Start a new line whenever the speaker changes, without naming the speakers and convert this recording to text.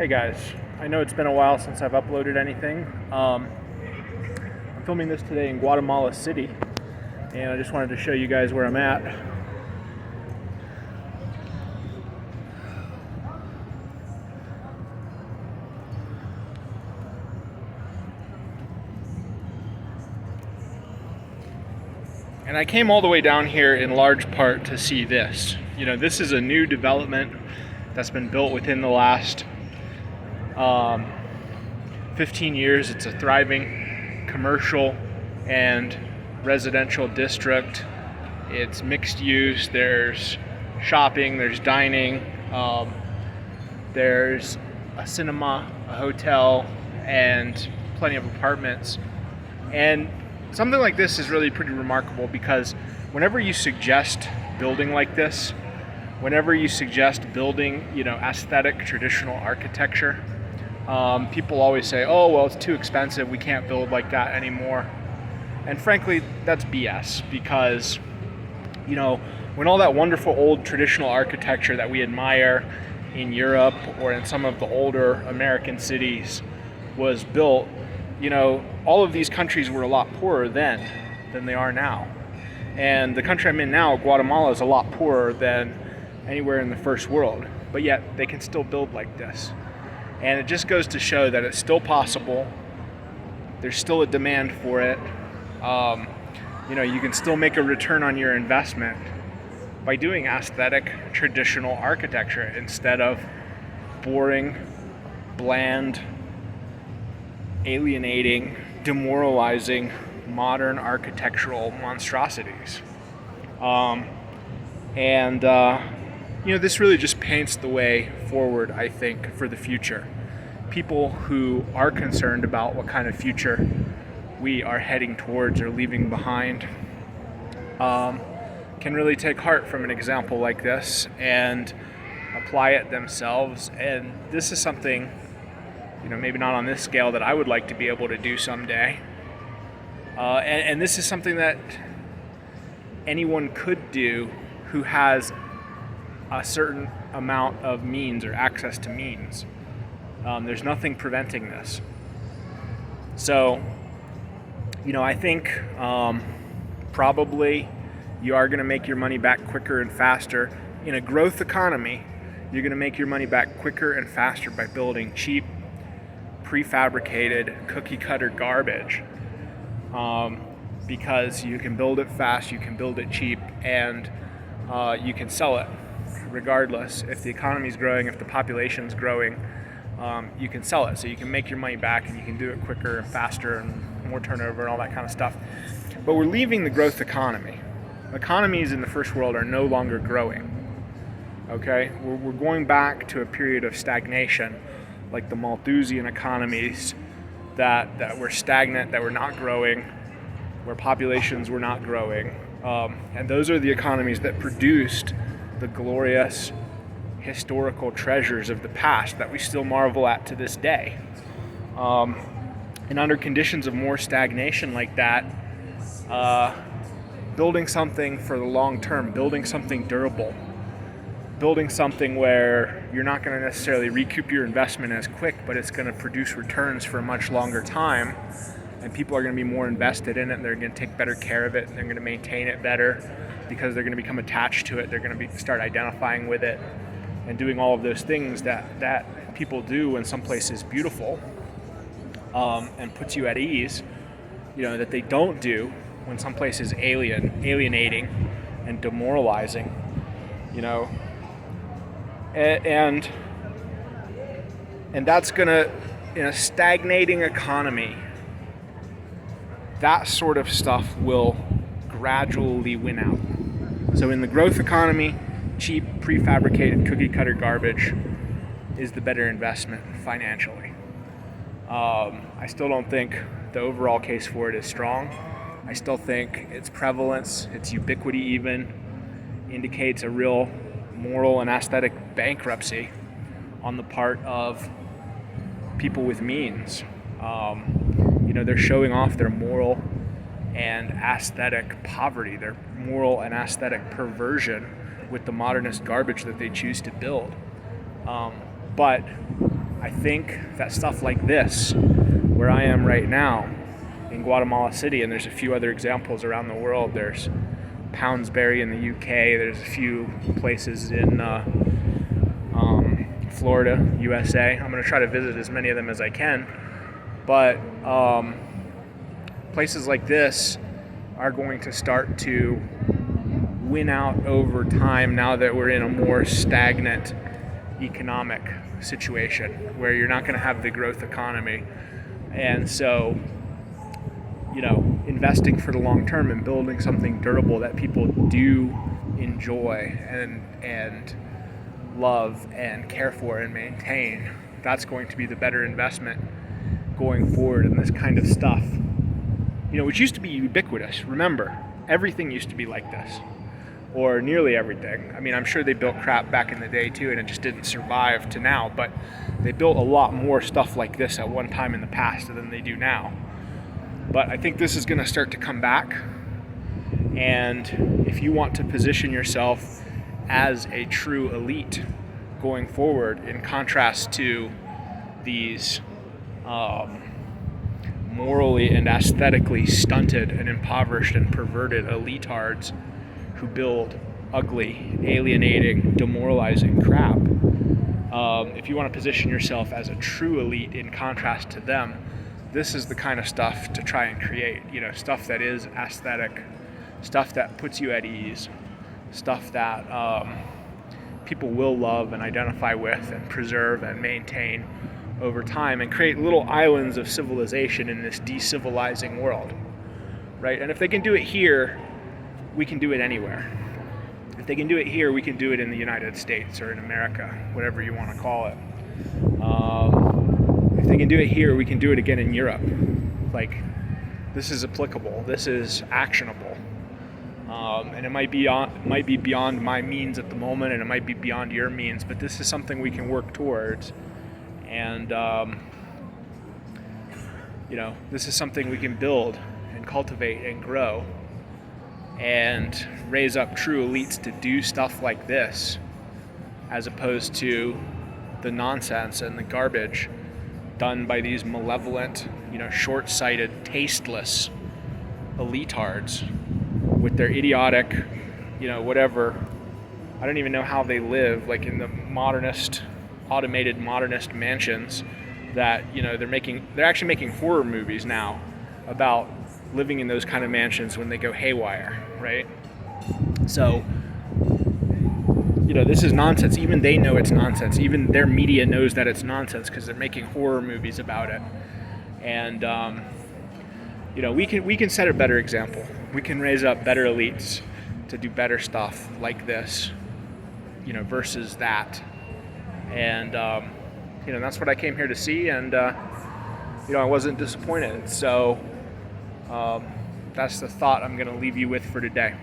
Hey guys, I know it's been a while since I've uploaded anything. I'm filming this today in Guatemala City, and I just wanted to show you guys where I'm at. And I came all the way down here in large part to see this. You know, this is a new development that's been built within the last 15 years. It's a thriving commercial and residential district. It's mixed use. There's shopping, there's dining, there's a cinema, a hotel, and plenty of apartments. And something like this is really pretty remarkable because whenever you suggest building like this, whenever you suggest building, aesthetic traditional architecture, people always say, oh, well, it's too expensive. We can't build like that anymore. And frankly, that's BS because, when all that wonderful old traditional architecture that we admire in Europe or in some of the older American cities was built, all of these countries were a lot poorer then than they are now. And the country I'm in now, Guatemala, is a lot poorer than anywhere in the first world. But yet they can still build like this. And it just goes to show that it's still possible. There's still a demand for it. You can still make a return on your investment by doing aesthetic traditional architecture instead of boring, bland, alienating, demoralizing modern architectural monstrosities. This really just paints the way forward, I think, for the future. People who are concerned about what kind of future we are heading towards or leaving behind can really take heart from an example like this and apply it themselves. And this is something, maybe not on this scale, that I would like to be able to do someday. And this is something that anyone could do who has a certain amount of means or access to means. There's nothing preventing this. So, I think probably you are going to make your money back quicker and faster. In a growth economy, you're going to make your money back quicker and faster by building cheap, prefabricated, cookie-cutter garbage. Because you can build it fast, you can build it cheap, and you can sell it regardless. If the economy's growing, if the population's growing, you can sell it. So you can make your money back and you can do it quicker and faster and more turnover and all that kind of stuff. But we're leaving the growth economy. Economies in the first world are no longer growing. Okay? We're going back to a period of stagnation, like the Malthusian economies that were stagnant, that were not growing, where populations were not growing. And those are the economies that produced the glorious historical treasures of the past that we still marvel at to this day. And under conditions of more stagnation like that, building something for the long term, building something durable, building something where you're not going to necessarily recoup your investment as quick, but it's going to produce returns for a much longer time, and people are going to be more invested in it, and they're going to take better care of it, and they're going to maintain it better because they're going to become attached to it. They're going to start identifying with it and doing all of those things that people do when someplace is beautiful, and puts you at ease, that they don't do when someplace is alienating and demoralizing, and that's gonna, in a stagnating economy, that sort of stuff will gradually win out. So in the growth economy, cheap, prefabricated, cookie-cutter garbage is the better investment financially. I still don't think the overall case for it is strong. I still think its prevalence, its ubiquity even, indicates a real moral and aesthetic bankruptcy on the part of people with means. They're showing off their moral and aesthetic poverty, their moral and aesthetic perversion with the modernist garbage that they choose to build. But I think that stuff like this, where I am right now in Guatemala City, and there's a few other examples around the world. There's Poundsbury in the UK. There's a few places in Florida, USA. I'm going to try to visit as many of them as I can. But places like this are going to start to win out over time now that we're in a more stagnant economic situation where you're not going to have the growth economy. And so, investing for the long term and building something durable that people do enjoy and love and care for and maintain, that's going to be the better investment going forward in this kind of stuff. Which used to be ubiquitous. Remember, everything used to be like this, or nearly everything. I mean, I'm sure they built crap back in the day too, and it just didn't survive to now, but they built a lot more stuff like this at one time in the past than they do now. But I think this is going to start to come back, and if you want to position yourself as a true elite going forward, in contrast to these morally and aesthetically stunted and impoverished and perverted elitards who build ugly, alienating, demoralizing crap. If you want to position yourself as a true elite in contrast to them, this is the kind of stuff to try and create. Stuff that is aesthetic, stuff that puts you at ease, stuff that people will love and identify with and preserve and maintain over time, and create little islands of civilization in this decivilizing world, right? And if they can do it here, we can do it anywhere. If they can do it here, we can do it in the United States or in America, whatever you want to call it. If they can do it here, we can do it again in Europe. Like, this is applicable. This is actionable. And it might be beyond my means at the moment, and it might be beyond your means, but this is something we can work towards. And, this is something we can build and cultivate and grow and raise up true elites to do stuff like this, as opposed to the nonsense and the garbage done by these malevolent, short-sighted, tasteless elitards with their idiotic, whatever. I don't even know how they live, like in the automated modernist mansions that, they're actually making horror movies now about living in those kind of mansions when they go haywire, right? So, this is nonsense. Even they know it's nonsense. Even their media knows that it's nonsense because they're making horror movies about it. And, we can set a better example. We can raise up better elites to do better stuff like this, versus that. And, that's what I came here to see, and, I wasn't disappointed. So that's the thought I'm going to leave you with for today.